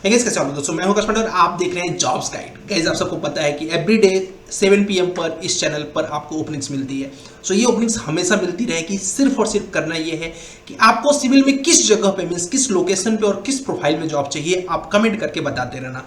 है गाइस, कैसे हो दोस्तों? मैं हूं कस्टमर और आप देख रहे हैं जॉब्स गाइड। गाइस, आप सबको पता है कि एवरीडे 7 PM पर इस चैनल पर आपको ओपनिंग्स मिलती है। सो ये ओपनिंग्स हमेशा मिलती रहेगी। सिर्फ और सिर्फ करना ये है कि आपको सिविल में किस जगह पे मीन्स किस लोकेशन पे और किस प्रोफाइल में जॉब चाहिए, आप कमेंट करके बताते रहना।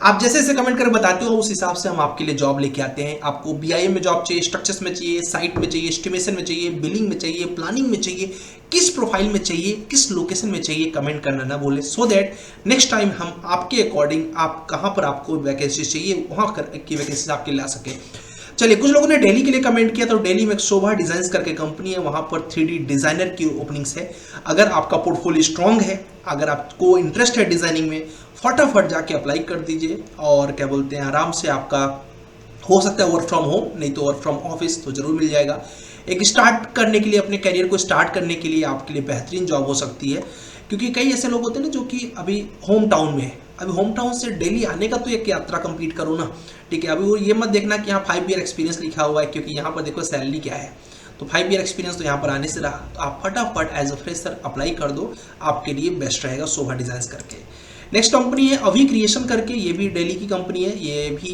आप जैसे जैसे कमेंट करके बताते हो उस हिसाब से हम आपके लिए जॉब लेके आते हैं। आपको BIM में जॉब चाहिए, स्ट्रक्चर्स में चाहिए, साइट में चाहिए, एस्टिमेशन में चाहिए, बिलिंग में चाहिए, प्लानिंग में चाहिए, किस प्रोफाइल में चाहिए, किस लोकेशन में चाहिए, कमेंट करना ना भूलें, सो दैट नेक्स्ट टाइम हम आपके अकॉर्डिंग आप कहाँ पर आपको वैकेंसी चाहिए वहाँ की वैकेंसी आपके ला सके। चलिए, कुछ लोगों ने दिल्ली के लिए कमेंट किया, तो दिल्ली में एक शोभा डिजाइन्स करके कंपनी है, वहां पर 3D डिजाइनर की ओपनिंग्स है। अगर आपका पोर्टफोलियो स्ट्रांग है, अगर आपको इंटरेस्ट है डिजाइनिंग में, फटाफट जाके अप्लाई कर दीजिए और क्या बोलते हैं आराम से आपका हो सकता है वर्क फ्रॉम होम, नहीं तो वर्क फ्रॉम ऑफिस तो जरूर मिल जाएगा। एक स्टार्ट करने के लिए, अपने करियर को स्टार्ट करने के लिए आपके लिए बेहतरीन जॉब हो सकती है। क्योंकि कई ऐसे लोग होते हैं ना जो कि अभी होम टाउन में है, अभी होम टाउन से दिल्ली आने का तो एक यात्रा कंप्लीट करो ना, ठीक है। अभी वो ये मत देखना कि यहाँ 5 ईयर एक्सपीरियंस लिखा हुआ है, क्योंकि यहाँ पर देखो सैलरी क्या है, तो 5 ईयर एक्सपीरियंस तो यहाँ पर आने से रहा, तो आप फटाफट एज अ फ्रेशर अप्लाई कर दो, आपके लिए बेस्ट रहेगा शोभा डिजाइन्स करके। नेक्स्ट कंपनी है अभी क्रिएशन करके, ये भी दिल्ली की कंपनी है, ये भी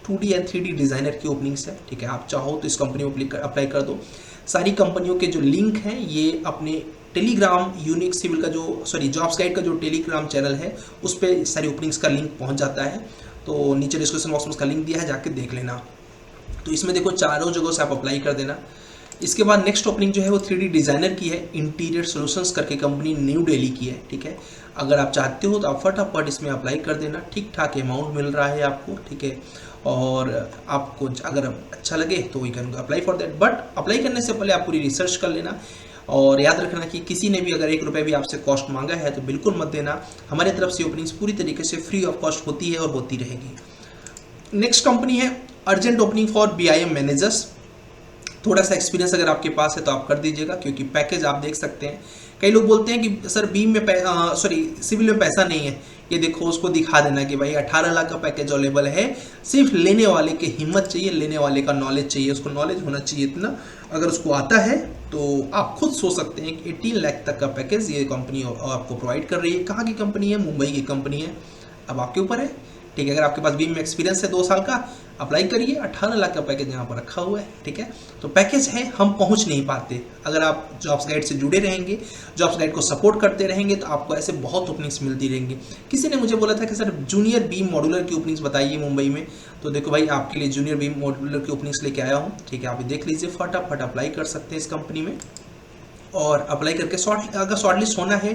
2D एंड 3D डिजाइनर की ओपनिंग्स है, ठीक है। आप चाहो तो इस कंपनी में अप्लाई कर दो। सारी कंपनियों के जो लिंक हैं ये अपने टेलीग्राम यूनिक सिविल का जो जॉब्स गाइड का जो टेलीग्राम चैनल है उस पर सारी ओपनिंग्स का लिंक पहुंच जाता है, तो नीचे डिस्क्रिप्शन बॉक्स में उसका लिंक दिया है, जाके देख लेना। तो इसमें देखो चारों जगहों से आप अप्लाई कर देना। इसके बाद नेक्स्ट ओपनिंग जो है वो 3D डिजाइनर की है, इंटीरियर सॉल्यूशंस करके कंपनी न्यू दिल्ली की है, ठीक है। अगर आप चाहते हो तो आप फटाफट इसमें अप्लाई कर देना, ठीक ठाक अमाउंट मिल रहा है आपको, ठीक है। और आपको अगर अच्छा लगे तो we can apply for that, but apply करने से पहले आप पूरी रिसर्च कर लेना और याद रखना कि किसी ने भी अगर 1 रुपये भी आपसे कॉस्ट मांगा है तो बिल्कुल मत देना। हमारी तरफ से ओपनिंग्स पूरी तरीके से फ्री ऑफ कॉस्ट होती है और होती रहेगी। नेक्स्ट कंपनी है urgent opening for BIM managers. थोड़ा सा एक्सपीरियंस अगर आपके पास है तो आप कर दीजिएगा, क्योंकि पैकेज आप देख सकते हैं। कई लोग बोलते हैं कि सर सिविल में पैसा नहीं है, ये देखो उसको दिखा देना कि भाई 18 लाख का पैकेज अवेलेबल है। सिर्फ लेने वाले की हिम्मत चाहिए, लेने वाले का नॉलेज चाहिए, उसको नॉलेज होना चाहिए इतना। अगर उसको आता है तो आप खुद सोच सकते हैं कि 18 लाख तक का पैकेज ये कंपनी आपको प्रोवाइड कर रही है। कहाँ की कंपनी है? मुंबई की कंपनी है। अब आपके ऊपर है, ठीक है। अगर आपके पास BIM में एक्सपीरियंस है 2 साल का, अप्लाई करिए। 18 लाख का पैकेज यहाँ पर रखा हुआ है, ठीक है। तो पैकेज है, हम पहुँच नहीं पाते। अगर आप जॉब्स गाइड से जुड़े रहेंगे, जॉब्स गाइड को सपोर्ट करते रहेंगे, तो आपको ऐसे बहुत ओपनिंग्स मिलती रहेंगी। किसी ने मुझे बोला था कि सर जूनियर BIM मॉड्यूलर की ओपनिंग्स बताइए मुंबई में, तो देखो भाई आपके लिए जूनियर BIM मॉड्यूलर की ओपनिंग्स लेके आया हूँ, ठीक है। आप देख लीजिए, फटाफट अप्लाई कर सकते हैं इस कंपनी में। और अप्लाई करके अगर शॉर्टलिस्ट होना है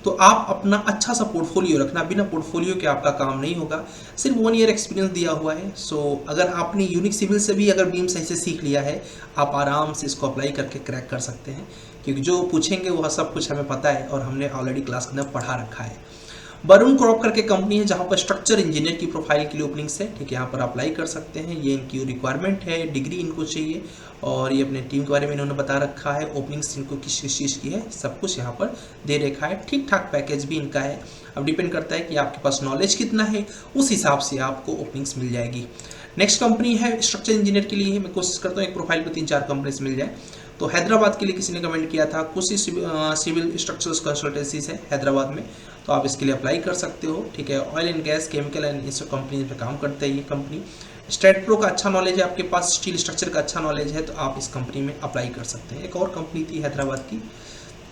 तो आप अपना अच्छा सा पोर्टफोलियो रखना। बिना पोर्टफोलियो के आपका काम नहीं होगा। सिर्फ 1 ईयर एक्सपीरियंस दिया हुआ है। सो अगर आपने यूनिक सिविल से भी अगर BIM सही से सीख लिया है, आप आराम से इसको अप्लाई करके क्रैक कर सकते हैं, क्योंकि जो पूछेंगे वह सब कुछ हमें पता है और हमने ऑलरेडी क्लास के अंदर पढ़ा रखा है। बरून क्रॉप करके कंपनी है, जहाँ पर स्ट्रक्चर इंजीनियर की प्रोफाइल के लिए ओपनिंग्स है, ठीक है। यहाँ पर अप्लाई कर सकते हैं। ये इनकी रिक्वायरमेंट है, डिग्री इनको चाहिए और ये अपने टीम के बारे में इन्होंने बता रखा है। ओपनिंग्स इनको किस किस चीज़ की है सब कुछ यहाँ पर दे रखा है। ठीक ठाक पैकेज भी इनका है। अब डिपेंड करता है कि आपके पास नॉलेज कितना है, उस हिसाब से आपको ओपनिंग्स मिल जाएगी। नेक्स्ट कंपनी है स्ट्रक्चर इंजीनियर के लिए। मैं कोशिश करता हूँ एक प्रोफाइल पर 3-4 कंपनीज मिल जाए। तो हैदराबाद के लिए किसी ने कमेंट किया था, कुछ सिविल स्ट्रक्चर्स कंसल्टेंसीज है हैदराबाद में, तो आप इसके लिए अप्लाई कर सकते हो, ठीक है। Oil and gas, chemical and इस कंपनी पे काम करता है ये कंपनी। स्टेट प्रो का अच्छा नॉलेज है आपके पास, स्टील स्ट्रक्चर का अच्छा नॉलेज है, तो आप इस कंपनी में अप्लाई कर सकते हैं। एक और कंपनी थी हैदराबाद की,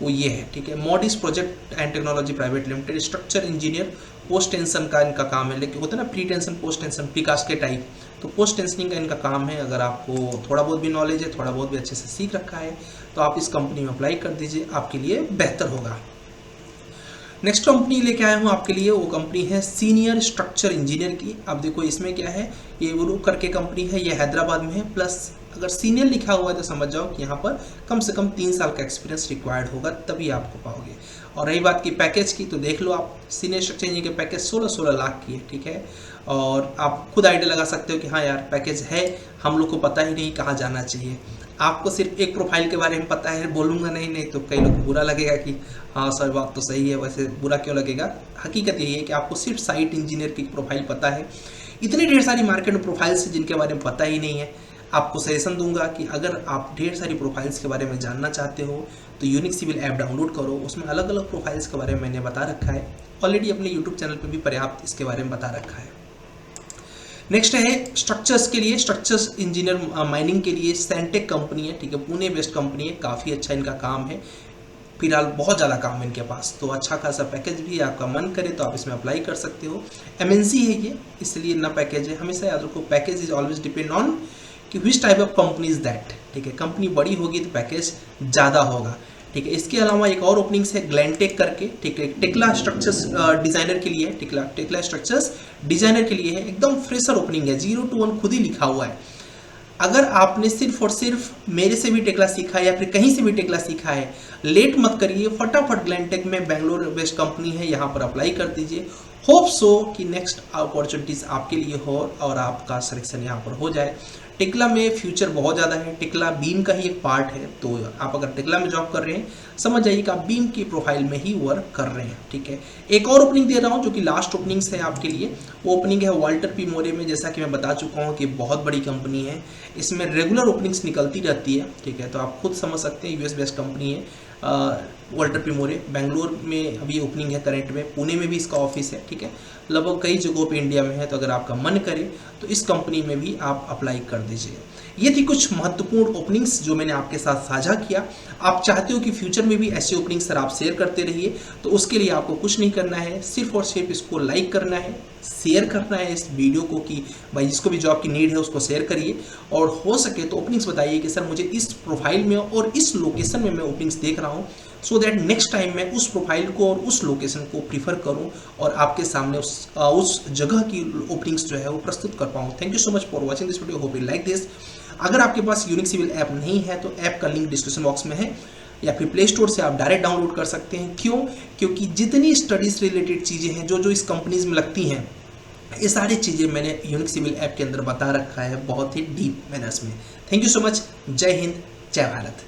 वो ये है, ठीक है। Modis project and technology private limited. Structure engineer, post tension का इनका काम है, लेकिन होता है ना pre tension post tension, precast के टाइप, तो पोस्ट टेंशनिंग का इनका काम है। अगर आपको थोड़ा बहुत भी नॉलेज है, थोड़ा बहुत भी अच्छे से सीख रखा है, तो आप इस कंपनी में अप्लाई कर दीजिए, आपके लिए बेहतर होगा। नेक्स्ट कंपनी लेके आया हूँ आपके लिए, वो कंपनी है सीनियर स्ट्रक्चर इंजीनियर की। अब देखो इसमें क्या है, ये वो करके कंपनी है, ये हैदराबाद में है। प्लस अगर सीनियर लिखा हुआ है तो समझ जाओ कि यहाँ पर कम से कम 3 साल का एक्सपीरियंस रिक्वायर्ड होगा, तभी आपको पाओगे। और रही बात की पैकेज की, तो देख लो आप, सीनियर स्ट्रक्चर इंजीनियर के पैकेज 16-16 लाख की है, ठीक है। और आप खुद आइडिया लगा सकते हो कि हाँ यार पैकेज है, हम लोग को पता ही नहीं कहाँ जाना चाहिए। आपको सिर्फ एक प्रोफाइल के बारे में पता है, बोलूँगा नहीं तो कई लोग बुरा लगेगा कि हाँ सर बात तो सही है, वैसे बुरा क्यों लगेगा। हकीकत यही है कि आपको सिर्फ साइट इंजीनियर की प्रोफाइल पता है। इतनी ढेर सारी मार्केट में प्रोफाइल्स है जिनके बारे में पता ही नहीं है। आपको सजेशन दूंगा कि अगर आप ढेर सारी प्रोफाइल्स के बारे में जानना चाहते हो तो यूनिक सिविल ऐप डाउनलोड करो। उसमें अलग अलग प्रोफाइल्स के बारे में मैंने बता रखा है, ऑलरेडी अपने यूट्यूब चैनल पर भी पर्याप्त इसके बारे में बता रखा है। नेक्स्ट है स्ट्रक्चर्स के लिए, स्ट्रक्चर्स इंजीनियर माइनिंग के लिए सेंटेक कंपनी है, ठीक है, पुणे बेस्ड कंपनी है, काफ़ी अच्छा इनका काम है, फिलहाल बहुत ज़्यादा काम है इनके पास, तो अच्छा खासा पैकेज भी है, आपका मन करे तो आप इसमें अप्लाई कर सकते हो। एमएनसी है ये, इसलिए ना पैकेज है, हमेशा याद रखो package is always depend on कि which type of company is that, ठीक है, कंपनी बड़ी होगी तो पैकेज ज़्यादा होगा, ठीक है। इसके अलावा एक और ओपनिंग्स है ग्लैंटेक करके, ठीक है, टेक्ला स्ट्रक्चर्स डिजाइनर के लिए है, टेक्ला स्ट्रक्चर्स डिजाइनर के लिए है, एकदम फ्रेशर ओपनिंग है, 0 to 1 खुद ही लिखा हुआ है। अगर आपने सिर्फ और सिर्फ मेरे से भी टेक्ला सीखा है या फिर कहीं से भी टेक्ला सीखा है, लेट मत करिए, फटाफट ग्लैंटेक में बेंगलोर बेस्ड कंपनी है, यहाँ पर अप्लाई कर दीजिए। होप सो कि नेक्स्ट अपॉर्चुनिटीज़ आपके लिए हो और आपका सिलेक्शन यहाँ पर हो जाए। टेक्ला में फ्यूचर बहुत ज़्यादा है, टेक्ला बीम का ही एक पार्ट है, तो आप अगर टेक्ला में जॉब कर रहे हैं समझ जाइए कि आप बीम की प्रोफाइल में ही वर्क कर रहे हैं, ठीक है। एक और ओपनिंग दे रहा हूँ जो कि लास्ट ओपनिंग्स है आपके लिए, वो ओपनिंग है वाल्टर पी मोरे में। जैसा कि मैं बता चुका हूँ कि बहुत बड़ी कंपनी है, इसमें रेगुलर ओपनिंग्स निकलती रहती है, ठीक है, तो आप खुद समझ सकते हैं, यूएस बेस्ड कंपनी है वाल्टर पी मोरे। बेंगलोर में अभी ओपनिंग है करंट में, पुणे में भी इसका ऑफिस है, ठीक है, लगभग कई जगहों पे इंडिया में है, तो अगर आपका मन करे तो इस कंपनी में भी आप अप्लाई कर दीजिए। ये थी कुछ महत्वपूर्ण ओपनिंग्स जो मैंने आपके साथ साझा किया। आप चाहते हो कि फ्यूचर में भी ऐसे ओपनिंग्स सर आप शेयर करते रहिए, तो उसके लिए आपको कुछ नहीं करना है, सिर्फ और सिर्फ इसको लाइक करना है, शेयर करना है इस वीडियो को कि भाई जिसको भी जॉब की नीड है उसको शेयर करिए, और हो सके तो ओपनिंग्स बताइए कि सर मुझे इस प्रोफाइल में और इस लोकेशन में मैं ओपनिंग्स देख रहा हूँ, सो दैट नेक्स्ट टाइम मैं उस प्रोफाइल को और उस लोकेशन को प्रीफर करूं और आपके सामने उस जगह की ओपनिंग्स जो है वो प्रस्तुत कर पाऊँ। Thank you so much for watching this video, hope you like this. अगर आपके पास यूनिक सिविल ऐप नहीं है तो ऐप का लिंक डिस्क्रिप्शन बॉक्स में है, या फिर प्ले स्टोर से आप डायरेक्ट डाउनलोड कर सकते हैं। क्यों? क्योंकि जितनी स्टडीज रिलेटेड चीज़ें हैं जो इस कंपनीज में लगती हैं, ये सारी चीज़ें मैंने यूनिक सिविल ऐप के अंदर बता रखा है बहुत ही डीप मैनर्स में। थैंक यू सो मच, जय हिंद, जय भारत।